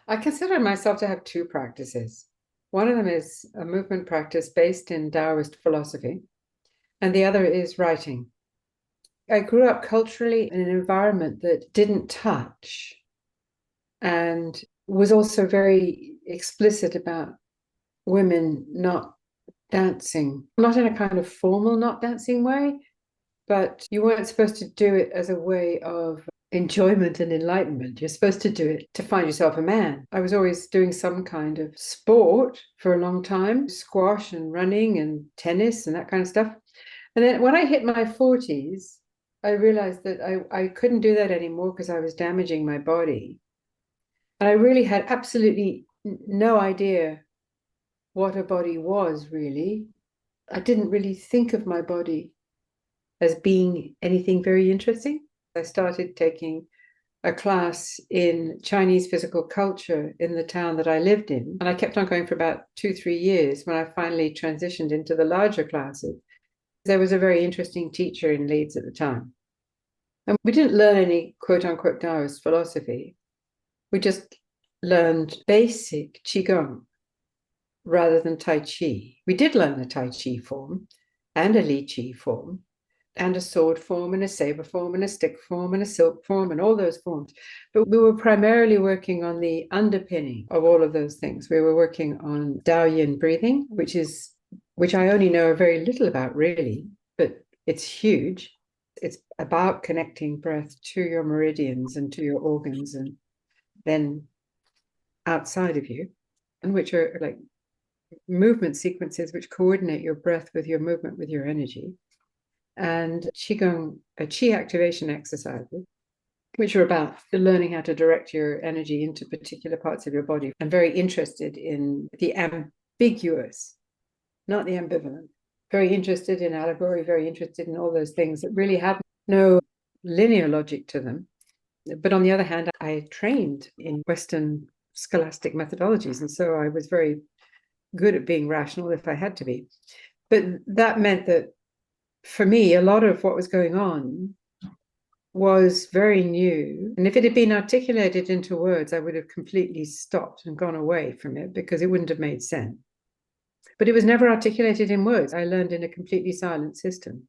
I consider myself to have two practices. One of them is a movement practice based in Taoist philosophy, and the other is writing. I grew up culturally in an environment that didn't touch and was also very explicit about women not dancing, not in a kind of formal not dancing way, but you weren't supposed to do it as a way of enjoyment and enlightenment. You're supposed to do it to find yourself a man. I was always doing some kind of sport for a long time, squash and running and tennis and that kind of stuff. And then when I hit my 40s, I realized that I couldn't do that anymore because I was damaging my body. And I really had absolutely no idea what a body was, really. I didn't really think of my body as being anything very interesting. I started taking a class in Chinese physical culture in the town that I lived in. And I kept on going for about 2-3 years when I finally transitioned into the larger classes. There was a very interesting teacher in Leeds at the time. And we didn't learn any quote unquote Taoist philosophy. We just learned basic Qigong rather than Tai Chi. We did learn the Tai Chi form and a Li Chi form and a sword form and a saber form and a stick form and a silk form and all those forms. But we were primarily working on the underpinning of all of those things. We were working on Dao Yin breathing, which I only know very little about really, but it's huge. It's about connecting breath to your meridians and to your organs and then outside of you, and which are like movement sequences which coordinate your breath with your movement with your energy. And Qigong, Qi activation exercises, which are about learning how to direct your energy into particular parts of your body. I'm very interested in the ambiguous, not the ambivalent. Very interested in allegory, very interested in all those things that really have no linear logic to them. But on the other hand, I trained in Western scholastic methodologies, and so I was very good at being rational if I had to be. But that meant that for me, a lot of what was going on was very new. And if it had been articulated into words, I would have completely stopped and gone away from it because it wouldn't have made sense. But it was never articulated in words. I learned in a completely silent system.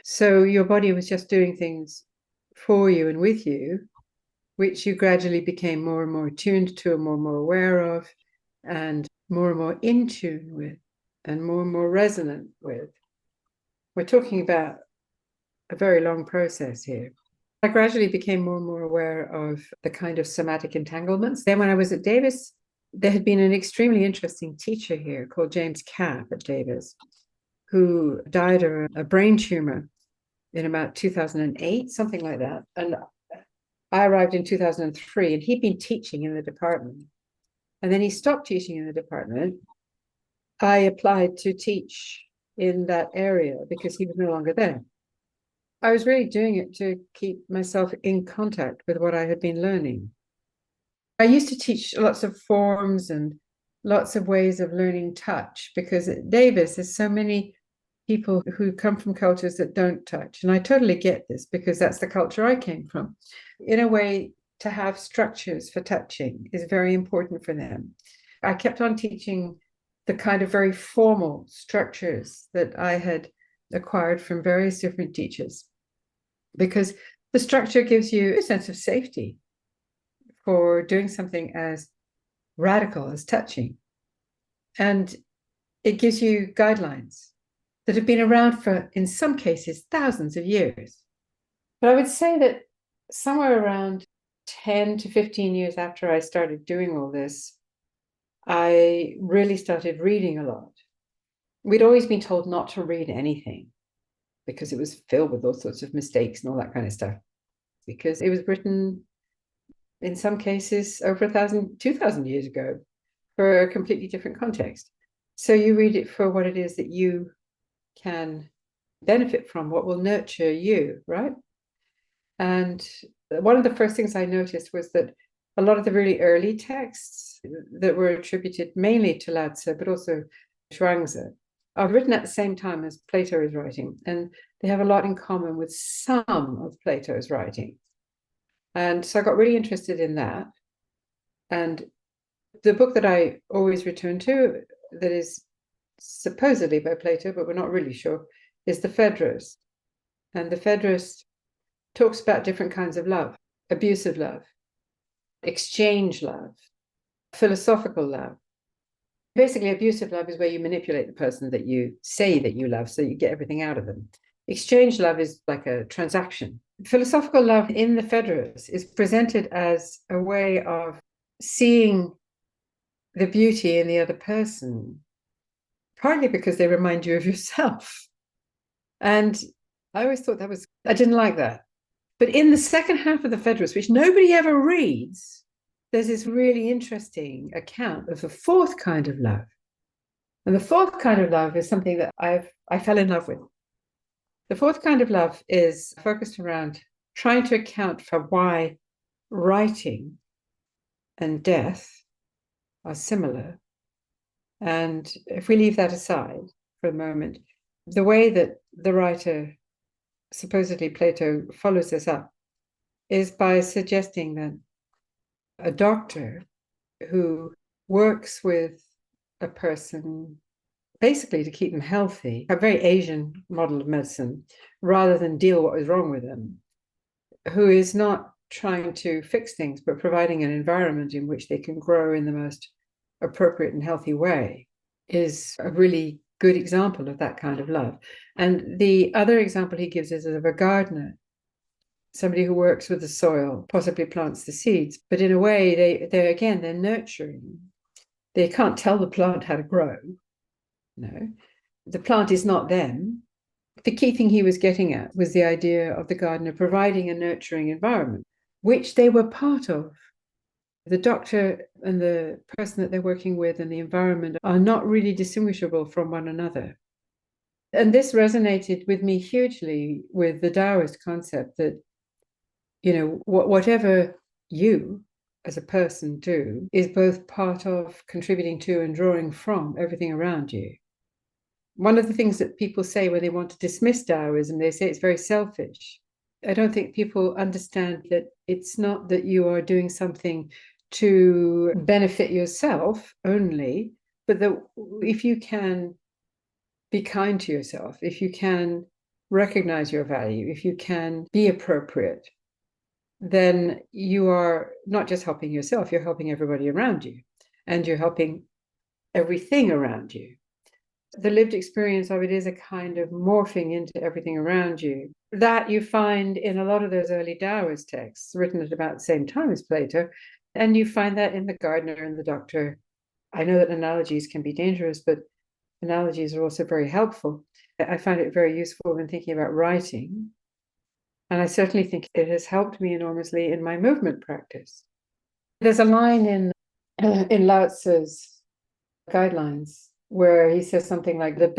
So your body was just doing things for you and with you, which you gradually became more and more attuned to and more aware of, and more in tune with, and more resonant with. We're talking about a very long process here. I gradually became more and more aware of the kind of somatic entanglements. Then when I was at Davis, there had been an extremely interesting teacher here called James Capp at Davis, who died of a brain tumor in about 2008, something like that. And I arrived in 2003, and he'd been teaching in the department. And then he stopped teaching in the department. I applied to teach in that area because he was no longer there. I was really doing it to keep myself in contact with what I had been learning. I used to teach lots of forms and lots of ways of learning touch because at Davis, there's so many people who come from cultures that don't touch. And I totally get this because that's the culture I came from. In a way, to have structures for touching is very important for them. I kept on teaching the kind of very formal structures that I had acquired from various different teachers, because the structure gives you a sense of safety for doing something as radical as touching. And it gives you guidelines that have been around for, in some cases, thousands of years. But I would say that somewhere around 10 to 15 years after I started doing all this, I really started reading a lot. We'd always been told not to read anything because it was filled with all sorts of mistakes and all that kind of stuff, because it was written in some cases over 2,000 years ago for a completely different context. So you read it for what it is that you can benefit from, what will nurture you, right? And one of the first things I noticed was that a lot of the really early texts that were attributed mainly to Lao Tzu, but also Zhuangzi, are written at the same time as Plato is writing, and they have a lot in common with some of Plato's writings. And so I got really interested in that. And the book that I always return to, that is supposedly by Plato, but we're not really sure, is The Phaedrus. And The Phaedrus talks about different kinds of love: abusive love, exchange love, philosophical love. Basically, abusive love is where you manipulate the person that you say that you love so you get everything out of them. Exchange love is like a transaction. Philosophical love in the Phaedrus is presented as a way of seeing the beauty in the other person, partly because they remind you of yourself. And I always thought I didn't like that. But in the second half of the Phaedrus, which nobody ever reads, there's this really interesting account of the fourth kind of love. And the fourth kind of love is something that I fell in love with. The fourth kind of love is focused around trying to account for why writing and death are similar. And if we leave that aside for a moment, the way that the writer, supposedly Plato, follows this up is by suggesting that a doctor who works with a person basically to keep them healthy, a very Asian model of medicine, rather than deal what was wrong with them, who is not trying to fix things, but providing an environment in which they can grow in the most appropriate and healthy way, is a really good example of that kind of love. And the other example he gives is of a gardener, somebody who works with the soil, possibly plants the seeds, but in a way they're nurturing. They can't tell the plant how to grow. No, the plant is not them. The key thing he was getting at was the idea of the gardener providing a nurturing environment, which they were part of. The doctor and the person that they're working with and the environment are not really distinguishable from one another. And this resonated with me hugely with the Taoist concept that, whatever you as a person do is both part of contributing to and drawing from everything around you. One of the things that people say when they want to dismiss Taoism, they say it's very selfish. I don't think people understand that it's not that you are doing something to benefit yourself only, but that if you can be kind to yourself, if you can recognize your value, if you can be appropriate, then you are not just helping yourself, you're helping everybody around you, and you're helping everything around you. The lived experience of it is a kind of morphing into everything around you. That you find in a lot of those early Taoist texts written at about the same time as Plato. And you find that in the gardener and the doctor. I know that analogies can be dangerous, but analogies are also very helpful. I find it very useful when thinking about writing. And I certainly think it has helped me enormously in my movement practice. There's a line in Lao Tzu's guidelines where he says something like the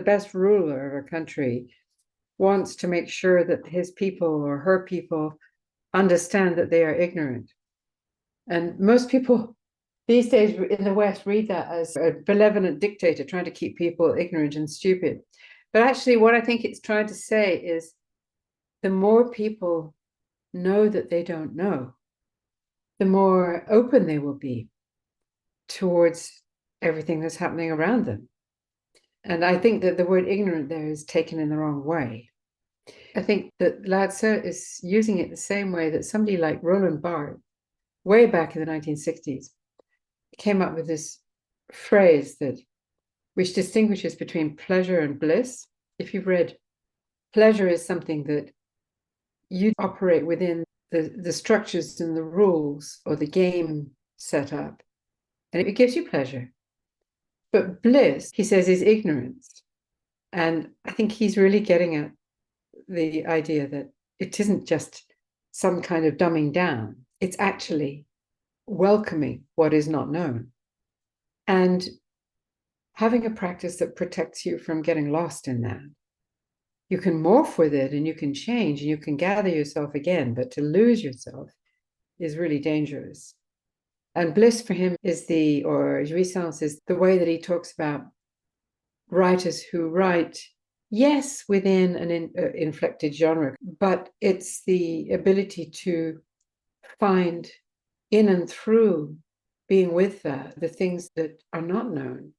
best ruler of a country wants to make sure that his people or her people understand that they are ignorant. And most people these days in the West read that as a benevolent dictator trying to keep people ignorant and stupid. But actually, what I think it's trying to say is the more people know that they don't know, the more open they will be towards everything that's happening around them. And I think that the word ignorant there is taken in the wrong way. I think that Lao Tzu is using it the same way that somebody like Roland Barthes, way back in the 1960s, came up with this phrase which distinguishes between pleasure and bliss. If you've read, pleasure is something that you operate within the structures and the rules or the game set up, and it gives you pleasure. But bliss, he says, is ignorance. And I think he's really getting at the idea that it isn't just some kind of dumbing down. It's actually welcoming what is not known and having a practice that protects you from getting lost in that. You can morph with it and you can change and you can gather yourself again, but to lose yourself is really dangerous. And bliss for him is or jouissance is the way that he talks about writers who write, yes, within an inflected genre, but it's the ability to find in and through being with the things that are not known.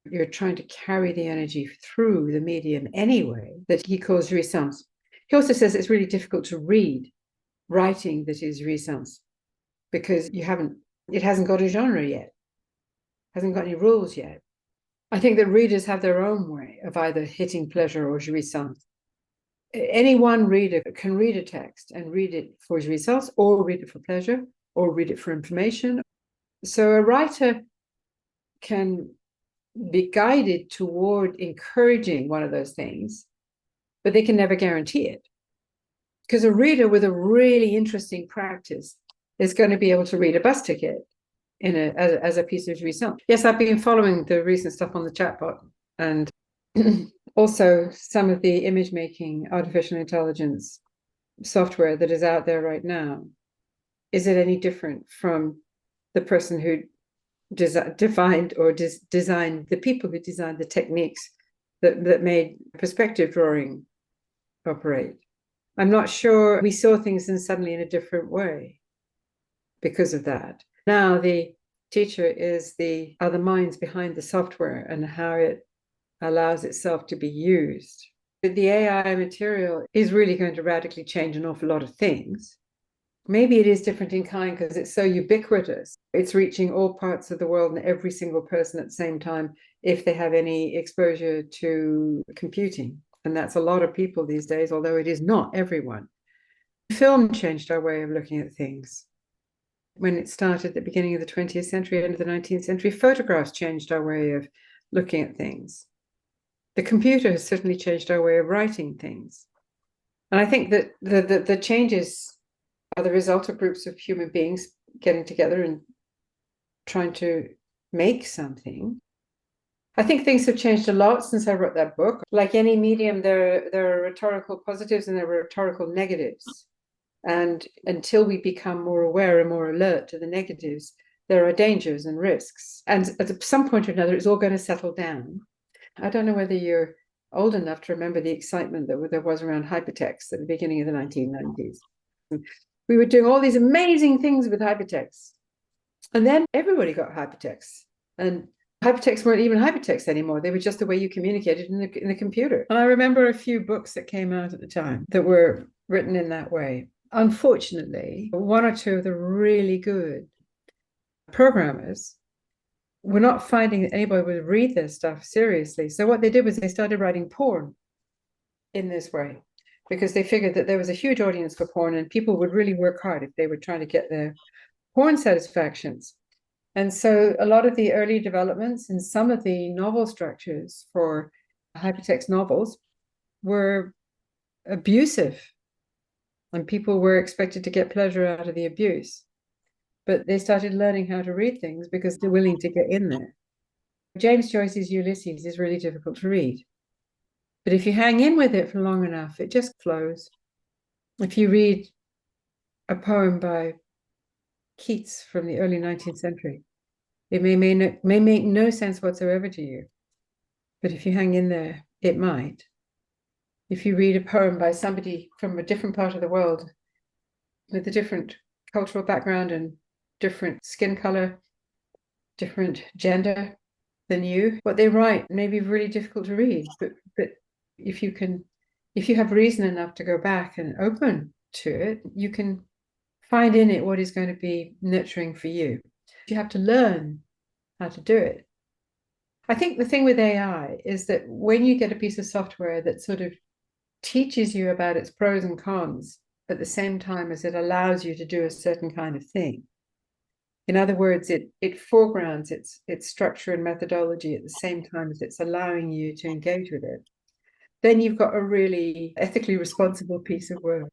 You're trying to carry the energy through the medium anyway, that he calls jouissance. He also says it's really difficult to read writing that is jouissance because it hasn't got a genre yet, hasn't got any rules yet. I think that readers have their own way of either hitting pleasure or jouissance. Any one reader can read a text and read it for jouissance, or read it for pleasure, or read it for information. So a writer can be guided toward encouraging one of those things, but they can never guarantee it. Because a reader with a really interesting practice is going to be able to read a bus ticket as a piece of jouissance. Yes, I've been following the recent stuff on the chatbot, and also some of the image making artificial intelligence software that is out there right now. Is it any different from the person who designed the people who designed the techniques that made perspective drawing operate? I'm not sure. We saw things suddenly in a different way because of that. Now the teacher are the minds behind the software and how it allows itself to be used. The AI material is really going to radically change an awful lot of things. Maybe it is different in kind because it's so ubiquitous. It's reaching all parts of the world and every single person at the same time if they have any exposure to computing. And that's a lot of people these days, although it is not everyone. Film changed our way of looking at things. When it started at the beginning of the 20th century, end of the 19th century, photographs changed our way of looking at things. The computer has certainly changed our way of writing things. And I think that the changes are the result of groups of human beings getting together and trying to make something. I think things have changed a lot since I wrote that book. Like any medium, there are rhetorical positives and there are rhetorical negatives. And until we become more aware and more alert to the negatives, there are dangers and risks. And at some point or another, it's all going to settle down. I don't know whether you're old enough to remember the excitement that there was around hypertext at the beginning of the 1990s. We were doing all these amazing things with hypertext. And then everybody got hypertext. And hypertexts weren't even hypertext anymore. They were just the way you communicated in the computer. And I remember a few books that came out at the time that were written in that way. Unfortunately, one or two of the really good programmers were not finding that anybody would read their stuff seriously. So what they did was they started writing porn in this way, because they figured that there was a huge audience for porn and people would really work hard if they were trying to get their porn satisfactions. And so a lot of the early developments in some of the novel structures for hypertext novels were abusive, and people were expected to get pleasure out of the abuse. But they started learning how to read things because they're willing to get in there. James Joyce's Ulysses is really difficult to read. But if you hang in with it for long enough, it just flows. If you read a poem by Keats from the early 19th century, it may make no sense whatsoever to you. But if you hang in there, it might. If you read a poem by somebody from a different part of the world with a different cultural background and different skin color, different gender than you, what they write may be really difficult to read. But if you have reason enough to go back and open to it, you can find in it what is going to be nurturing for you. You have to learn how to do it. I think the thing with AI is that when you get a piece of software that sort of teaches you about its pros and cons at the same time as it allows you to do a certain kind of thing. In other words, it foregrounds its structure and methodology at the same time as it's allowing you to engage with it. Then you've got a really ethically responsible piece of work.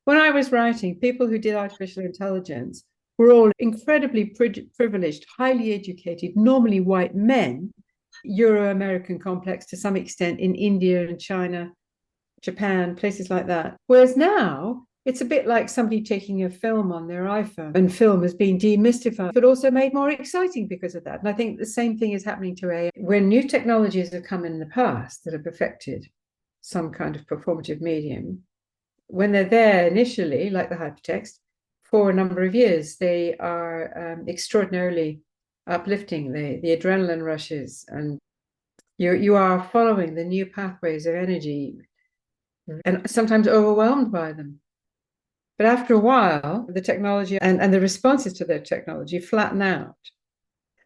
When I was writing, people who did artificial intelligence were all incredibly privileged, highly educated, normally white men, Euro-American complex to some extent in India and China, Japan, places like that. Whereas now, it's a bit like somebody taking a film on their iPhone, and film has been demystified, but also made more exciting because of that. And I think the same thing is happening to AI. When new technologies have come in the past that have perfected some kind of performative medium, when they're there initially, like the hypertext, for a number of years, they are extraordinarily uplifting. The adrenaline rushes, and you are following the new pathways of energy and sometimes overwhelmed by them. But after a while, the technology and the responses to their technology flatten out.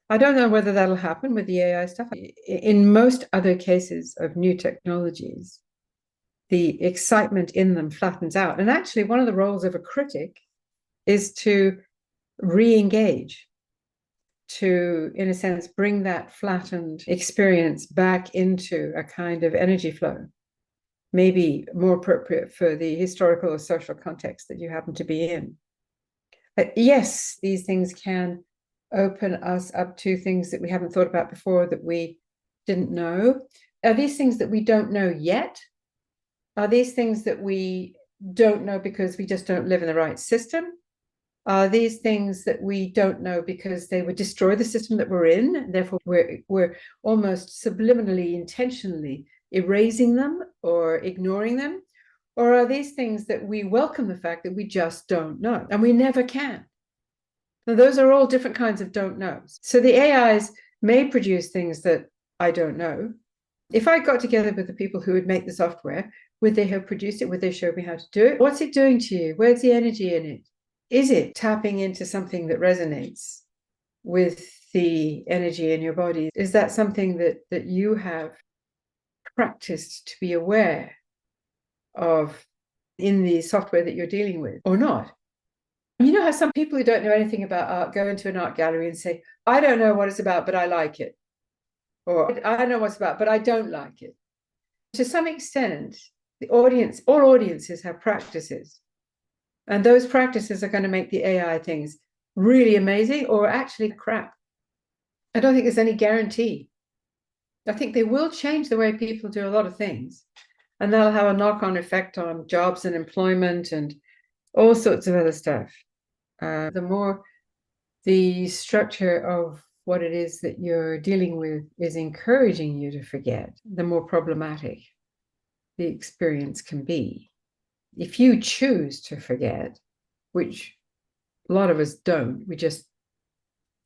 I don't know whether that'll happen with the AI stuff. In most other cases of new technologies, the excitement in them flattens out. And actually, one of the roles of a critic is to re-engage, to, in a sense, bring that flattened experience back into a kind of energy flow, maybe more appropriate for the historical or social context that you happen to be in. But yes, these things can open us up to things that we haven't thought about before, that we didn't know. Are these things that we don't know yet? Are these things that we don't know because we just don't live in the right system? Are these things that we don't know because they would destroy the system that we're in, and therefore we're almost subliminally, intentionally erasing them or ignoring them? Or are these things that we welcome the fact that we just don't know, and we never can? Now, those are all different kinds of don't knows. So the AIs may produce things that I don't know. If I got together with the people who would make the software, would they have produced it? Would they show me how to do it? What's it doing to you? Where's the energy in it? Is it tapping into something that resonates with the energy in your body? Is that something that you have practiced to be aware of in the software that you're dealing with or not? You know how some people who don't know anything about art go into an art gallery and say, I don't know what it's about, but I like it. Or I don't know what it's about, but I don't like it. To some extent, all audiences have practices. And those practices are going to make the AI things really amazing or actually crap. I don't think there's any guarantee. I think they will change the way people do a lot of things. And that'll have a knock-on effect on jobs and employment and all sorts of other stuff. The more the structure of what it is that you're dealing with is encouraging you to forget, the more problematic the experience can be. If you choose to forget, which a lot of us don't, we just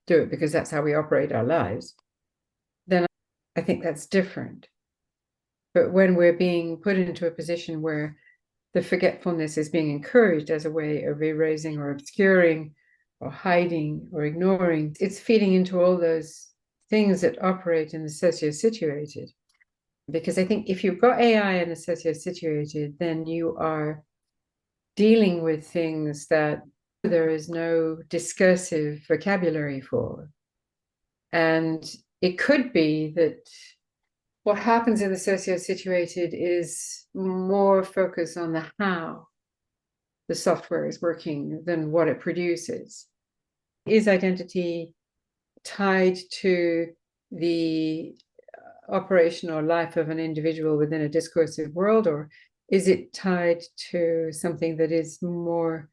do it because that's how we operate our lives, then I think that's different. But when we're being put into a position where the forgetfulness is being encouraged as a way of erasing or obscuring or hiding or ignoring, it's feeding into all those things that operate in the sociosituated. Because I think if you've got AI in the sociosituated, then you are dealing with things that there is no discursive vocabulary for. And it could be that what happens in the sociosituated is more focus on the how the software is working than what it produces. Is identity tied to the operational life of an individual within a discursive world, or is it tied to something that is more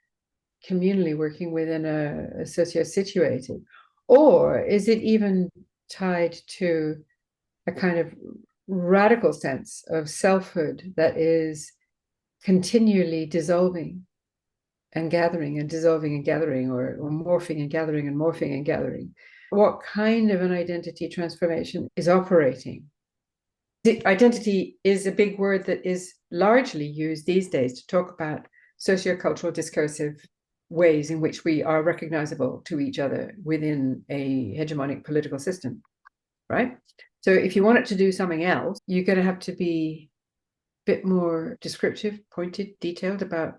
communally working within a socio-situated? Or is it even tied to a kind of radical sense of selfhood that is continually dissolving and gathering and dissolving and gathering, or morphing and gathering and morphing and gathering? What kind of an identity transformation is operating? Identity is a big word that is largely used these days to talk about sociocultural discursive ways in which we are recognizable to each other within a hegemonic political system, right? So if you want it to do something else, you're going to have to be a bit more descriptive, pointed, detailed about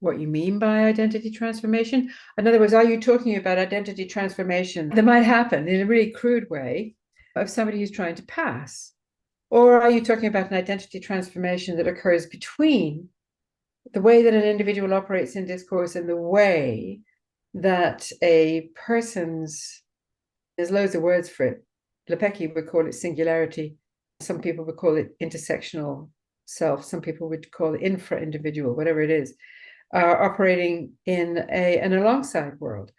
what you mean by identity transformation. In other words, are you talking about identity transformation that might happen in a really crude way of somebody who's trying to pass? Or are you talking about an identity transformation that occurs between the way that an individual operates in discourse and the way that a person's, there's loads of words for it. Lepecki would call it singularity. Some people would call it intersectional self. Some people would call it infra-individual, whatever it is, operating in an alongside world.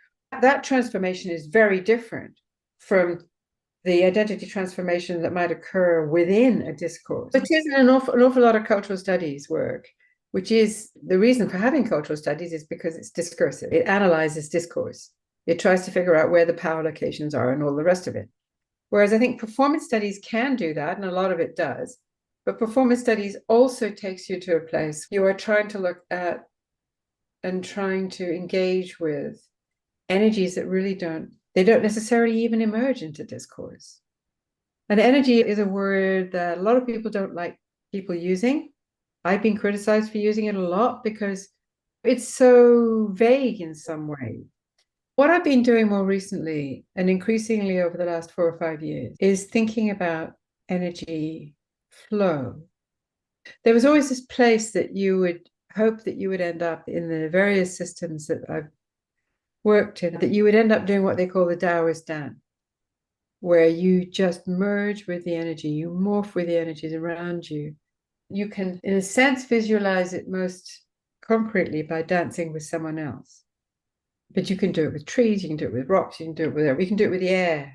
That transformation is very different from the identity transformation that might occur within a discourse. It is an awful lot of cultural studies work which is the reason for having cultural studies is because it's discursive. It analyzes discourse. It tries to figure out where the power locations are and all the rest of it. Whereas I think performance studies can do that, and a lot of it does. But performance studies also takes you to a place you are trying to look at and trying to engage with energies that really don't necessarily even emerge into discourse. And energy is a word that a lot of people don't like people using. I've been criticized for using it a lot because it's so vague in some way. What I've been doing more recently and increasingly over the last 4 or 5 years is thinking about energy flow. There was always this place that you would hope that you would end up in the various systems that I've worked in, that you would end up doing what they call the Daoist dance, where you just merge with the energy, you morph with the energies around you. You can, in a sense, visualize it most concretely by dancing with someone else. But you can do it with trees, you can do it with rocks, you can do it with whatever. You can do it with the air.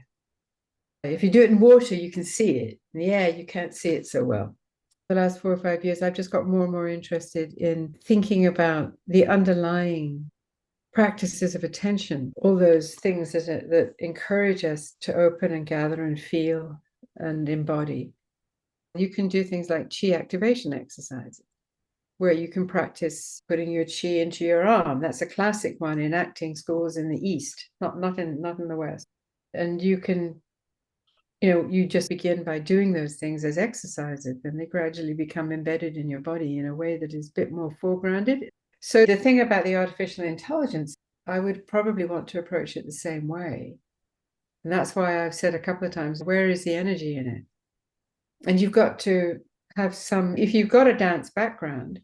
If you do it in water, you can see it. In the air, you can't see it so well. The last 4 or 5 years, I've just got more and more interested in thinking about the underlying practices of attention, all those things that encourage us to open and gather and feel and embody. You can do things like chi activation exercises, where you can practice putting your chi into your arm. That's a classic one in acting schools in the East, not in the West. And you can, you just begin by doing those things as exercises, and they gradually become embedded in your body in a way that is a bit more foregrounded. So the thing about the artificial intelligence, I would probably want to approach it the same way. And that's why I've said a couple of times, where is the energy in it? And you've got to have if you've got a dance background,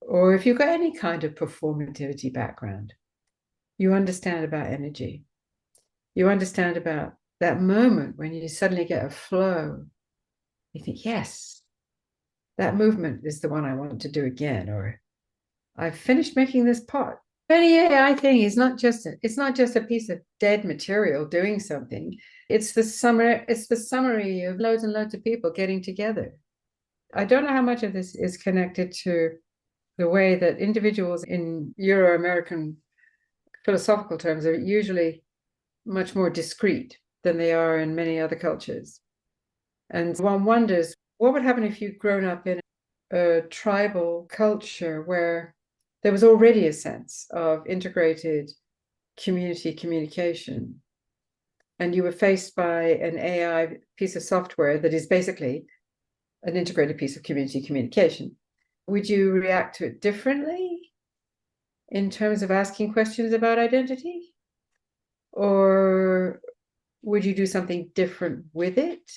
or if you've got any kind of performativity background, you understand about energy. You understand about that moment when you suddenly get a flow. You think, yes, that movement is the one I want to do again, or I've finished making this pot. Any AI thing is not just a piece of dead material doing something. It's the summary of loads and loads of people getting together. I don't know how much of this is connected to the way that individuals in Euro-American philosophical terms are usually much more discrete than they are in many other cultures. And one wonders, what would happen if you'd grown up in a tribal culture where there was already a sense of integrated community communication, and you were faced by an AI piece of software that is basically an integrated piece of community communication? Would you react to it differently in terms of asking questions about identity? Or would you do something different with it?